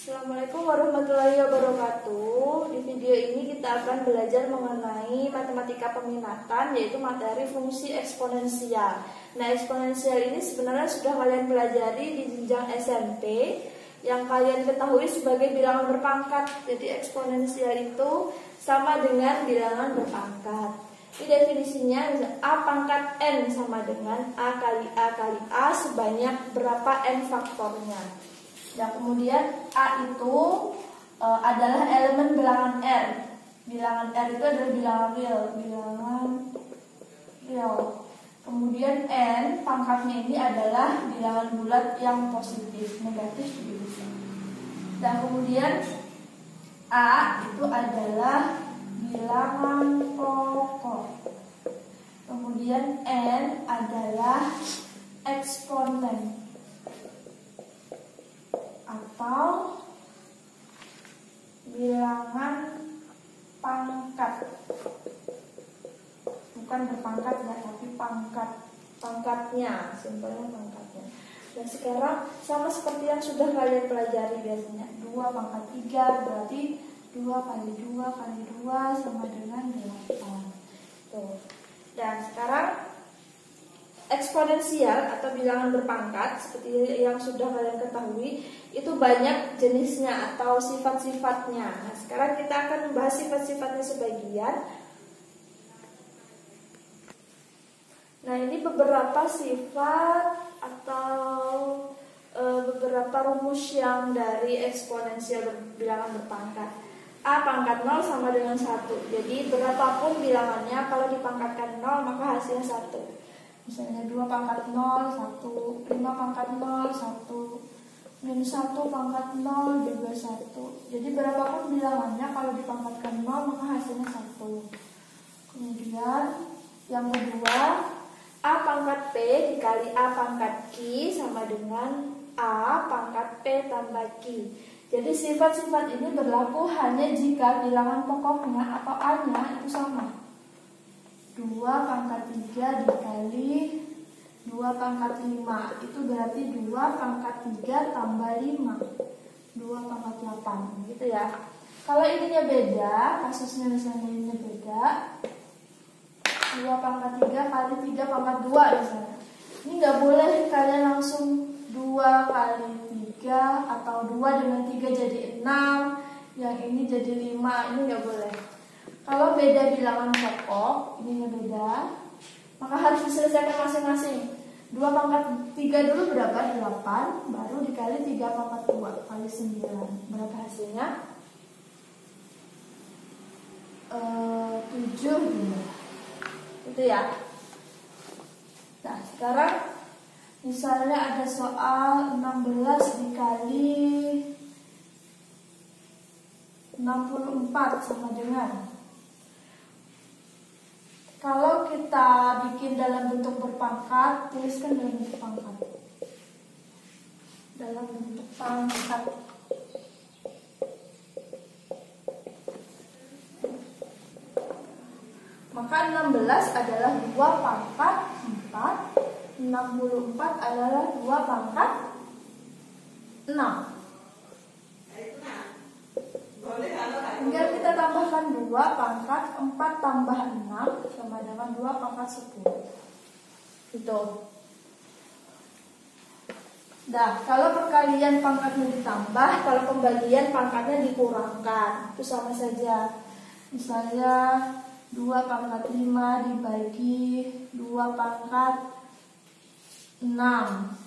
Assalamualaikum warahmatullahi wabarakatuh. Di video ini kita akan belajar mengenai matematika peminatan, yaitu materi fungsi eksponensial. Nah, eksponensial ini sebenarnya sudah kalian pelajari di jenjang SMP, yang kalian ketahui sebagai bilangan berpangkat. Jadi eksponensial itu sama dengan bilangan berpangkat. Ini definisinya, A pangkat N sama dengan A kali A sebanyak berapa N faktornya. Dan kemudian A itu adalah elemen bilangan R. Bilangan R itu adalah bilangan real. Kemudian N pangkatnya ini adalah bilangan bulat yang positif, negatif juga bisa. Dan kemudian A itu adalah bilangan pokok. Kemudian N adalah eksponen atau bilangan pangkat, bukan berpangkat ya, tapi pangkatnya, simpelnya pangkatnya. Dan sekarang sama seperti yang sudah kalian pelajari biasanya, 2 pangkat 3 berarti 2 kali 2 kali 2 sama dengan 8. Tuh. Dan sekarang eksponensial atau bilangan berpangkat seperti yang sudah kalian ketahui itu banyak jenisnya atau sifat-sifatnya. Nah, sekarang kita akan membahas sifat-sifatnya sebagian. Nah, ini beberapa sifat atau beberapa rumus yang dari eksponensial bilangan berpangkat. A pangkat 0 sama dengan 1. Jadi berapapun bilangannya, kalau dipangkatkan 0 maka hasilnya 1. Misalnya 2 pangkat 0, 1, 5 pangkat 0, 1, minus 1 pangkat 0, juga 1. Jadi berapapun bilangannya, kalau dipangkatkan 0 maka hasilnya 1. Kemudian yang kedua, A pangkat P dikali A pangkat Q sama dengan A pangkat P tambah Q. Jadi sifat-sifat ini berlaku hanya jika bilangan pokoknya atau A-nya itu sama. 2 pangkat 3 dikali 2 pangkat 5, itu berarti 2 pangkat 3 tambah 5, 2 pangkat 8, gitu ya. Kalau ininya beda, kasusnya misalnya ininya beda, 2 pangkat 3 kali 3 pangkat 2 misalnya. Ini nggak boleh kalian langsung 2 kali 3 atau 2 dengan 3 jadi 6, yang ini jadi 5, ini nggak boleh. Kalau beda bilangan pokok, ininya beda, maka harus diselesaikan masing-masing. 2 pangkat 3 dulu berapa? 8, baru dikali 3 pangkat 2 kali 9. Berapa hasilnya? 7 gitu. Itu ya. Nah, sekarang misalnya ada soal 16 dikali 64 sama dengan, kalau kita bikin dalam bentuk berpangkat, tuliskan dalam bentuk pangkat. Dalam bentuk pangkat. Maka 16 adalah 2 pangkat 4, 64 adalah 2 pangkat 6. Tinggal kita tambahkan 2 pangkat 4 tambah 6 sama dengan 2 pangkat 10. Itu. Nah, kalau perkalian pangkatnya ditambah, kalau pembagian pangkatnya dikurangkan, itu sama saja. Misalnya 2 pangkat 5 dibagi 2 pangkat 6,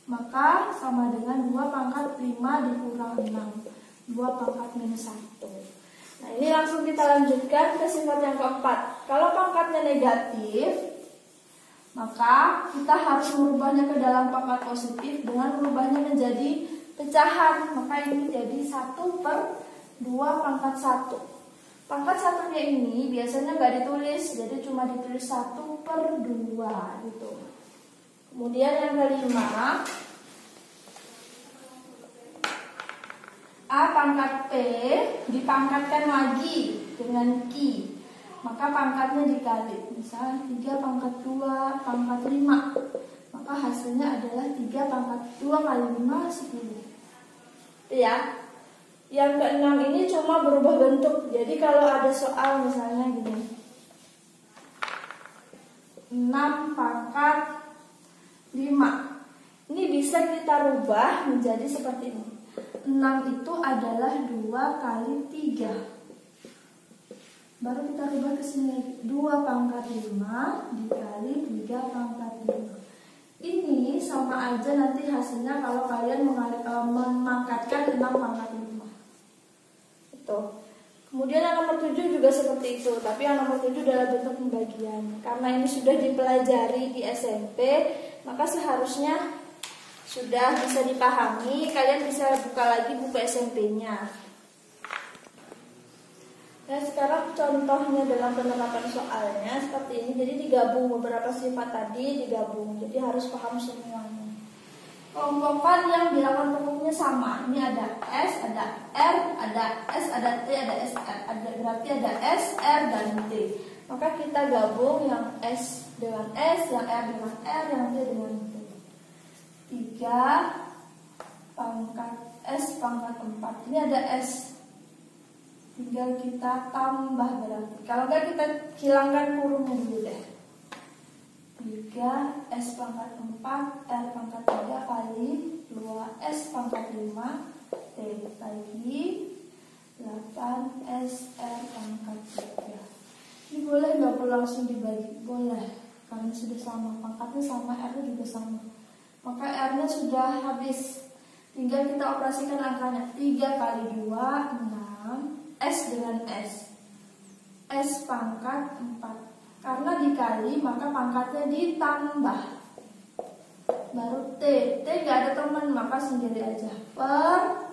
maka sama dengan 2 pangkat 5 dikurang 6, 2 pangkat minus 1. Nah, ini langsung kita lanjutkan ke sifat yang keempat. Kalau pangkatnya negatif, maka kita harus merubahnya ke dalam pangkat positif dengan merubahnya menjadi pecahan. Maka ini jadi 1/2 pangkat 1. Pangkat satunya ini biasanya nggak ditulis, jadi cuma ditulis 1/2 gitu. Kemudian yang kelima, A pangkat P dipangkatkan lagi dengan Q, maka pangkatnya dikali. Misalnya 3 pangkat 2 pangkat 5, maka hasilnya adalah 3 pangkat 2 kali 5 10. Itu ya. Yang keenam ini cuma berubah bentuk. Jadi kalau ada soal misalnya gini, 6 pangkat 5, ini bisa kita rubah menjadi seperti ini. 6 itu adalah 2 kali 3. Baru kita rubah ke sini, 2 pangkat 5 dikali 3 pangkat 5. Ini sama aja nanti hasilnya kalau kalian memangkatkan 6 pangkat 5. Itu. Kemudian yang nomor 7 juga seperti itu, tapi yang nomor 7 adalah bentuk pembagian. Karena ini sudah dipelajari di SMP, maka seharusnya sudah bisa dipahami. Kalian bisa buka lagi buku SMP-nya. Nah, sekarang contohnya dalam penerapan soalnya seperti ini. Jadi digabung beberapa sifat tadi, digabung. Jadi harus paham semuanya. Kelompokkan yang bilangan pokoknya sama. Ini ada S, ada R, ada S, ada T, ada SR. Berarti ada S, R, dan T. Maka kita gabung yang S dengan S, yang R dengan R, yang T dengan T. 3 pangkat S pangkat 4. Ini ada S. Tinggal kita tambah berarti. Kalau enggak kita hilangkan kurungnya dulu deh. 3 S pangkat 4 R pangkat 3 kali 2 S pangkat 5 T lagi 8 S R pangkat 3. Ini boleh nggak langsung dibagi? Boleh, karena sudah sama. Pangkatnya sama, R-nya juga sama. Maka R-nya sudah habis. Tinggal kita operasikan angkanya. 3 kali 2 6 S dengan S. S pangkat 4. Karena dikali maka pangkatnya ditambah. Baru T. T gak ada teman maka sendiri aja. Per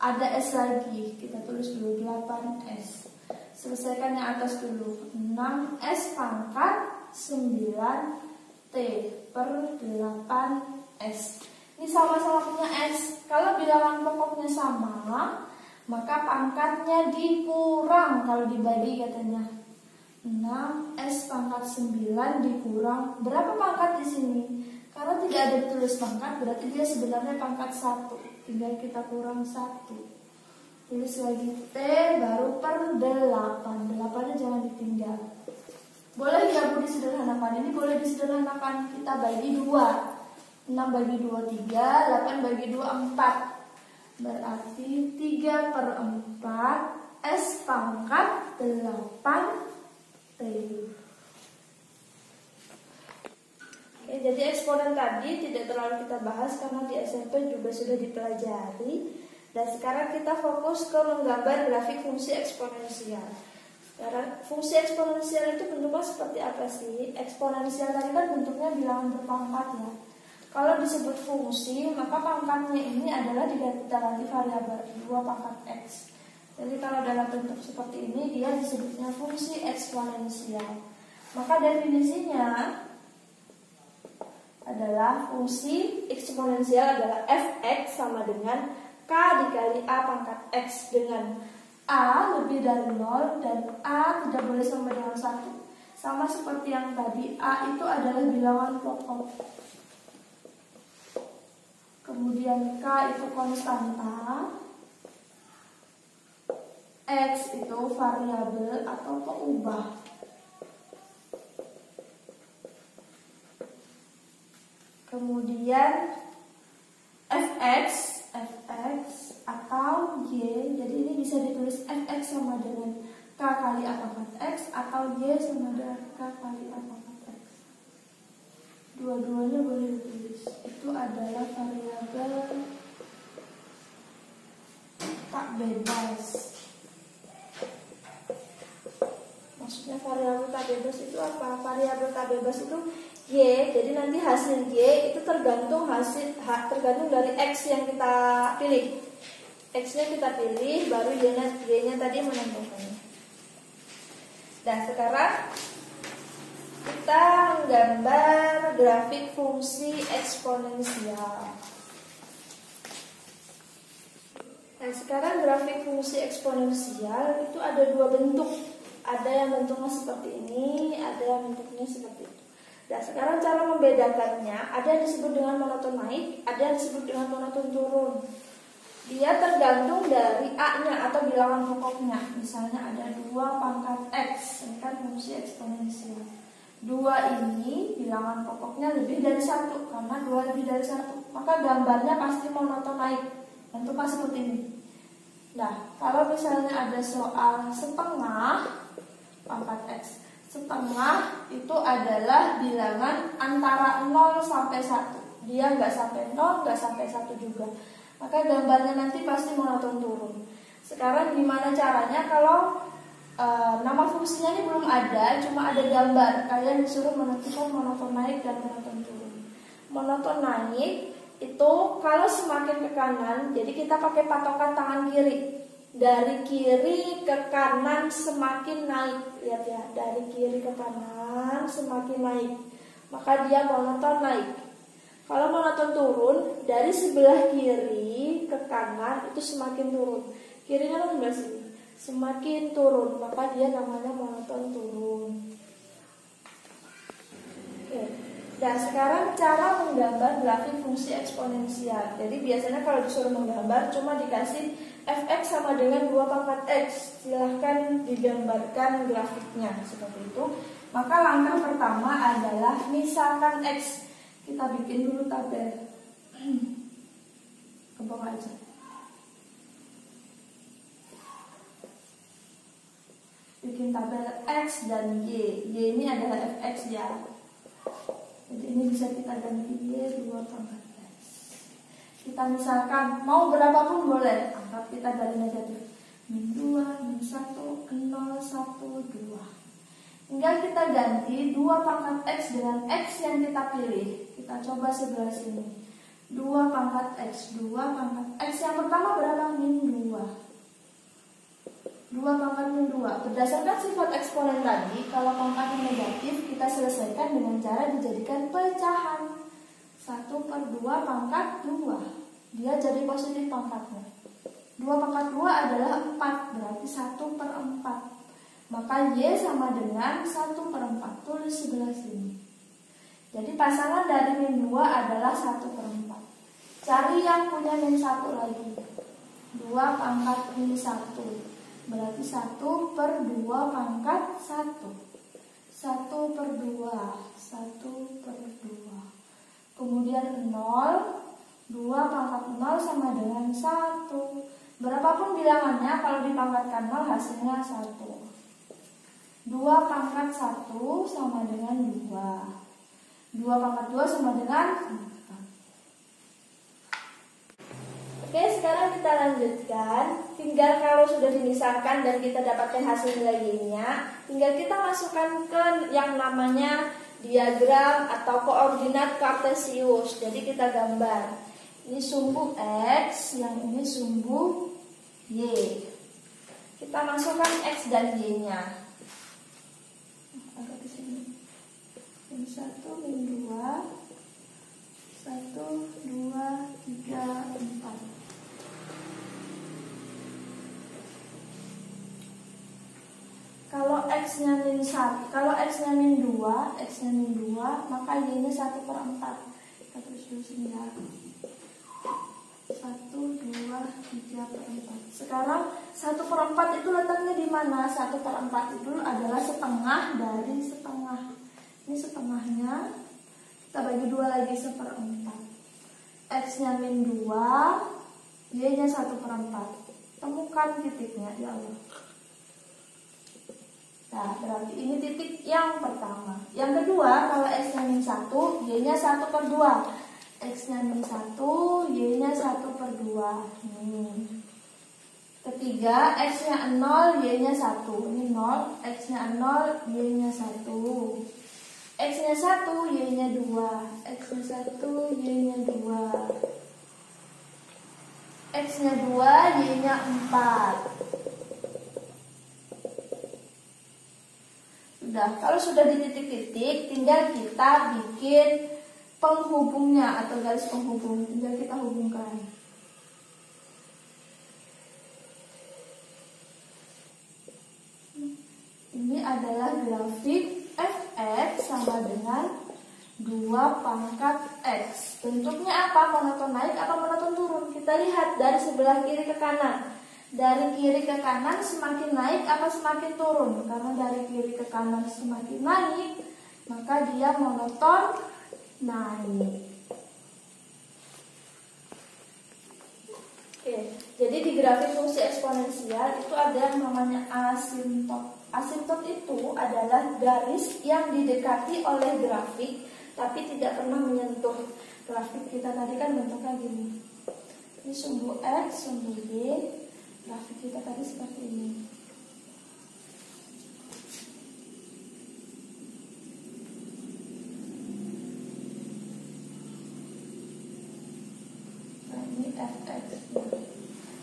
ada S lagi. Kita tulis dulu 8S. Selesaikan yang atas dulu. 6S pangkat 9T per 8S. Ini sama-sama punya S. Kalau bilangan pokoknya sama, maka pangkatnya dikurang kalau dibagi katanya. 6S pangkat 9 dikurang. Berapa pangkat di sini? Karena tidak ada ditulis pangkat, berarti dia sebenarnya pangkat 1. Tinggal kita kurang 1. Tulis lagi T baru per 8. 8-nya jangan ditinggal. Boleh ya Bu disederhanakan? Ini boleh disederhanakan. Kita bagi 2. 6 bagi 2 3, 8 bagi 2 4. Berarti 3 per 4 S pangkat 8 T. Oke, jadi eksponen tadi tidak terlalu kita bahas karena di SMP juga sudah dipelajari. Dan sekarang kita fokus ke menggambar grafik fungsi eksponensial. Sekarang fungsi eksponensial itu bentuknya seperti apa sih? Eksponensial tadi kan bentuknya bilangan berpangkat ya. Kalau disebut fungsi, maka pangkatnya ini adalah kita ganti variabel 2 pangkat X. Jadi kalau dalam bentuk seperti ini dia disebutnya fungsi eksponensial. Maka definisinya adalah fungsi eksponensial adalah f(x) sama dengan k dikali a pangkat x, dengan a lebih dari 0 dan a tidak boleh sama dengan 1. Sama seperti yang tadi, a itu adalah bilangan pokok. Kemudian K itu konstanta, X itu variabel atau peubah. Kemudian fx atau y, jadi ini bisa ditulis fx sama dengan K kali A pangkat X atau y sama dengan K kali A pangkat X. Dua-duanya boleh ditulis. Itu adalah variabel tak bebas. Maksudnya variabel tak bebas itu apa? Variabel tak bebas itu y. Jadi nanti hasil y itu tergantung dari x yang kita pilih. X-nya kita pilih, baru y-nya tadi menentukannya. Dan sekarang kita menggambar grafik fungsi eksponensial. Nah, sekarang grafik fungsi eksponensial itu ada 2 bentuk. Ada yang bentuknya seperti ini, ada yang bentuknya seperti itu. Nah, sekarang cara membedakannya, ada yang disebut dengan monoton naik, ada yang disebut dengan monoton turun. Dia tergantung dari A-nya atau bilangan pokoknya. Misalnya ada 2 pangkat X, ini kan fungsi eksponensial. 2 ini bilangan pokoknya lebih dari 1, karena 2 lebih dari 1. Maka gambarnya pasti monoton naik. Bentuknya seperti ini. Nah, kalau misalnya ada soal setengah pangkat X, setengah itu adalah bilangan antara 0 sampai 1. Dia nggak sampai 0, nggak sampai 1 juga. Maka gambarnya nanti pasti monoton turun. Sekarang gimana caranya kalau nama fungsinya ini belum ada, cuma ada gambar. Kalian disuruh menentukan monoton naik dan monoton turun. Monoton naik itu kalau semakin ke kanan, jadi kita pakai patokan tangan kiri. Dari kiri ke kanan semakin naik. Lihat ya, dari kiri ke kanan semakin naik. Maka dia monoton naik. Kalau monoton turun, dari sebelah kiri ke kanan itu semakin turun. Kirinya kan sebelah sini. Semakin turun, maka dia namanya monoton turun. Oke. Nah, sekarang cara menggambar grafik fungsi eksponensial. Jadi biasanya kalau disuruh menggambar cuma dikasih fx sama dengan 2 pangkat x. Silahkan digambarkan grafiknya seperti itu. Maka langkah pertama adalah misalkan x. Kita bikin dulu tabel. Ke bawah aja. Bikin tabel X dan Y. Y ini adalah fx ya. Jadi ini bisa kita ganti Y 2 pangkat X. Kita misalkan mau berapapun boleh. Anggap kita dari negatif. Min 2, min 1, 0, 1, 2. Tinggal kita ganti 2 pangkat X dengan X yang kita pilih. Kita coba sebelah sini. 2 pangkat X, 2 pangkat X yang pertama berapa? Min 2. 2 pangkat min 2. Berdasarkan sifat eksponen tadi, kalau pangkatnya negatif, kita selesaikan dengan cara dijadikan pecahan. 1/2 pangkat 2. Dia jadi positif pangkatnya. 2 pangkat 2 adalah 4, berarti 1/4. Maka Y sama dengan 1/4. Tulis sebelah sini. Jadi pasangan dari min 2 adalah 1/4. Cari yang punya min 1 lagi. 2 pangkat min 1. Berarti 1/2 pangkat 1. 1/2. 1/2. Kemudian 0. 2 pangkat 0 sama dengan 1. Berapapun bilangannya, kalau dipangkatkan 0 hasilnya 1. 2 pangkat 1 sama dengan 2. 2 pangkat 2 sama dengan 4. Oke, sekarang kita lanjutkan. Tinggal kalau sudah dimisahkan dan kita dapatkan hasil nilai Y-nya, tinggal kita masukkan ke yang namanya diagram atau koordinat kartesius. Jadi kita gambar. Ini sumbu X, yang ini sumbu Y. Kita masukkan X dan Y-nya. Agak ke sini. Min 1, min 2. 1, 2, 3, 4. Kalau X-nya min 1, kalau X-nya min 2, X-nya min 2, maka Y-nya 1/4. Kita tulis dulu sini ya. 1, 2, 3/4. Sekarang 1/4 itu letaknya di mana? 1/4 itu adalah setengah dari setengah. Ini setengahnya. Kita bagi 2 lagi 1/4. X-nya min 2, Y-nya 1/4. Temukan titiknya di awal. Nah, berarti ini titik yang pertama. Yang kedua, kalau X-nya min 1, Y-nya 1/2. X-nya min 1, Y-nya 1/2. Ketiga, X-nya 0, Y-nya 1. Ini 0, X-nya 0, Y-nya 1. X-nya 1, Y-nya 2. X-nya 1, Y-nya 2. X-nya 2, Y-nya 4. Kalau sudah di titik-titik, tinggal kita bikin penghubungnya atau garis penghubung. Tinggal kita hubungkan. Ini adalah grafik fx sama dengan 2 pangkat X. Bentuknya apa? Monoton naik atau monoton turun? Kita lihat dari sebelah kiri ke kanan. Dari kiri ke kanan semakin naik apa semakin turun? Karena dari kiri ke kanan semakin naik, maka dia monoton naik. Oke, jadi di grafik fungsi eksponensial itu ada yang namanya asimptot. Asimptot itu adalah garis yang didekati oleh grafik tapi tidak pernah menyentuh grafik. Kita tadi kan bentuknya gini. Ini sumbu X, sumbu Y. Grafik kita tadi seperti ini. Nah, ini fx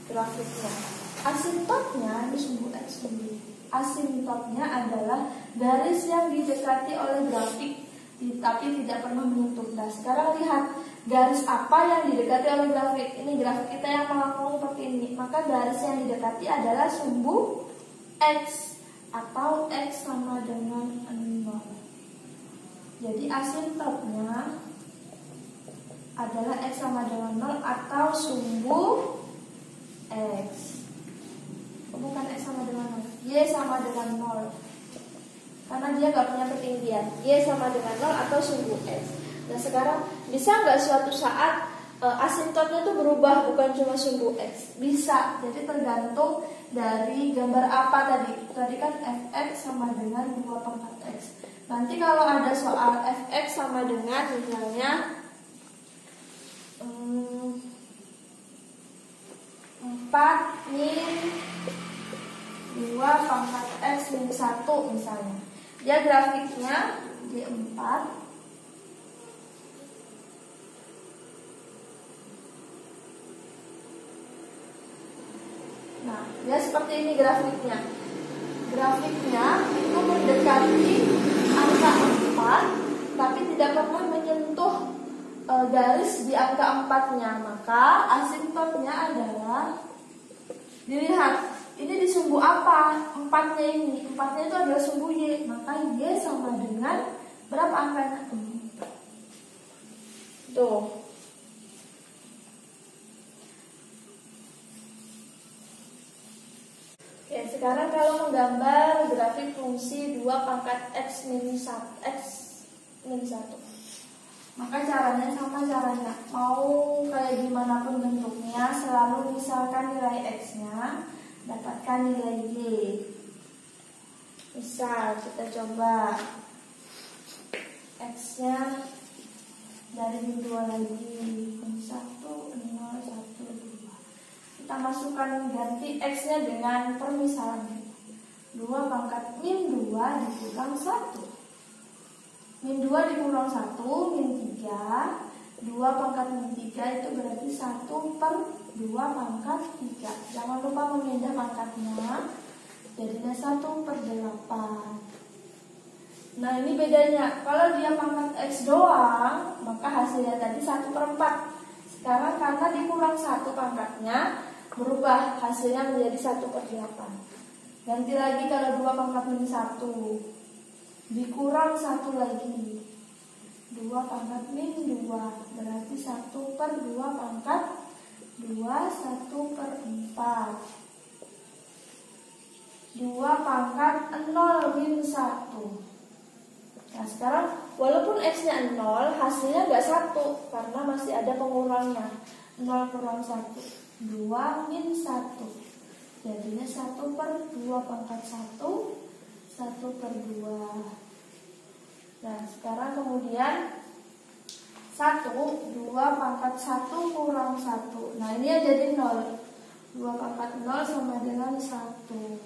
grafiknya. Asimptotnya ini sumbu X, sumbu Y. Asimptotnya adalah garis yang didekati oleh grafik tapi tidak pernah menyentuh. Nah, sekarang lihat garis apa yang didekati oleh grafik. Ini grafik kita yang melengkung seperti ini. Maka garis yang didekati adalah sumbu X atau X sama dengan 0. Jadi asimptotnya adalah X sama dengan 0 atau sumbu X. Bukan X sama dengan 0, Y sama dengan 0. Karena dia nggak punya ketinggian. Y sama dengan 0 atau sumbu X. Nah, sekarang bisa nggak suatu saat asimptotnya itu berubah, bukan cuma sumbu X? Bisa. Jadi tergantung dari gambar apa tadi. Tadi kan fx sama dengan 2 pangkat X. Nanti kalau ada soal fx sama dengan misalnya 4 min 2 pangkat X min 1 misalnya. Dia grafiknya di 4. Nah, dia seperti ini grafiknya. Grafiknya itu mendekati angka 4, tapi tidak pernah menyentuh garis di angka 4-nya. Maka asimptotnya adalah, dilihat ini di sumbu apa? 4-nya ini. 4-nya itu adalah sumbu Y. Maka Y sama dengan berapa angkanya? 4. Tuh. Oke, sekarang kalau menggambar grafik fungsi 2 pangkat X min 1. Maka caranya sama caranya. Mau kayak gimana pun bentuknya, selalu misalkan nilai X-nya dapatkan nilai Y. Misal kita coba X-nya dari min 2 lagi, min 1, 0, 1, 2. Kita masukkan ganti X-nya dengan permisalan kita. 2 pangkat min 2 dikurang 1. Min 2 dikurang 1, min 3. 2 pangkat min 3 itu berarti 1 per 2 pangkat 3. Jangan lupa memindah pangkatnya. Jadinya 1 per 8. Nah, ini bedanya. Kalau dia pangkat X doang, maka hasilnya tadi 1 per 4. Sekarang karena dikurang 1 pangkatnya, berubah hasilnya menjadi 1 per 8. Ganti lagi kalau 2 pangkat min 1 dikurang 1 lagi, 2 pangkat min 2 berarti 1 per 2 pangkat 2, 1 per 4. 2 pangkat 0 min 1. Nah, sekarang walaupun X-nya 0, hasilnya nggak 1 karena masih ada pengurangnya. 0 kurang 1, 2 min 1. Jadinya 1 per 2 pangkat 1, 1 per 2. Nah, sekarang kemudian 1, 2 pangkat 1 kurang 1. Nah, ini ya jadi 0. 2 pangkat 0 sama dengan 1.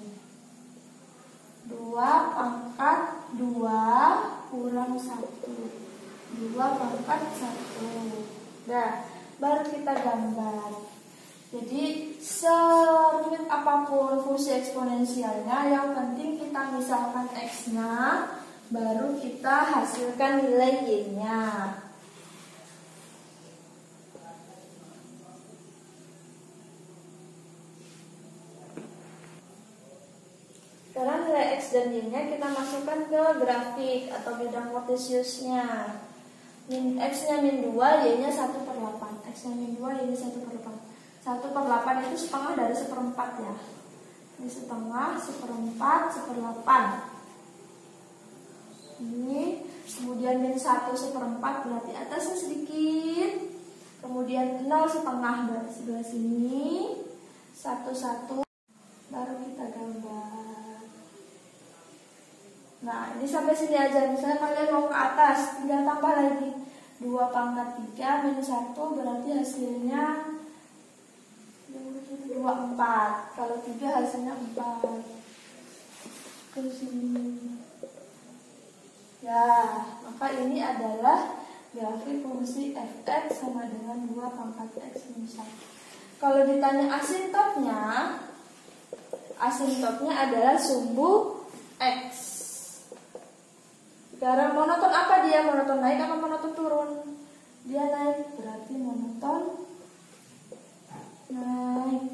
2 pangkat 2 kurang 1. 2 pangkat 1. Nah, baru kita gambar. Jadi serumit apapun fungsi eksponensialnya, yang penting kita misalkan X-nya, baru kita hasilkan nilai Y-nya. Sekarang nilai X dan Y-nya kita masukkan ke grafik atau bidang kartesiusnya. X-nya min 2, Y-nya 1/8. X-nya min 2, Y-nya 1/8. 1/8 itu setengah dari 1/4 ya. Ini setengah, 1/4, 1/8. Ini, kemudian min 1/4 berarti atasnya sedikit. Kemudian 0,5 dari sebelah sini. 1, baru kita gambar. Nah, ini sampai sini aja. Misalnya kalian mau ke atas, tinggal tambah lagi 2/3 minus 1 berarti hasilnya 4. Kalau 3 hasilnya 4. Ke sini. Ya, maka ini adalah grafik fungsi f(x) sama dengan 2/4x minus 1. Kalau ditanya asintotnya adalah sumbu x. Sekarang monoton apa dia? Monoton naik apa monoton turun? Dia naik, berarti monoton naik.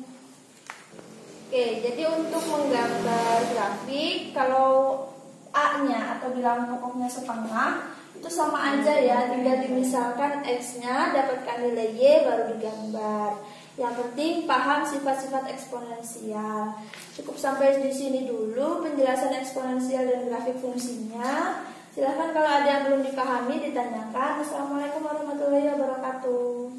Oke, jadi untuk menggambar grafik, kalau A-nya atau bilangan pokoknya setengah, itu sama aja ya, tinggal dimisalkan X-nya, dapatkan nilai Y, baru digambar. Yang penting paham sifat-sifat eksponensial. Cukup sampai di sini dulu penjelasan eksponensial dan grafik fungsinya. Silahkan kalau ada yang belum dipahami ditanyakan. Assalamualaikum warahmatullahi wabarakatuh.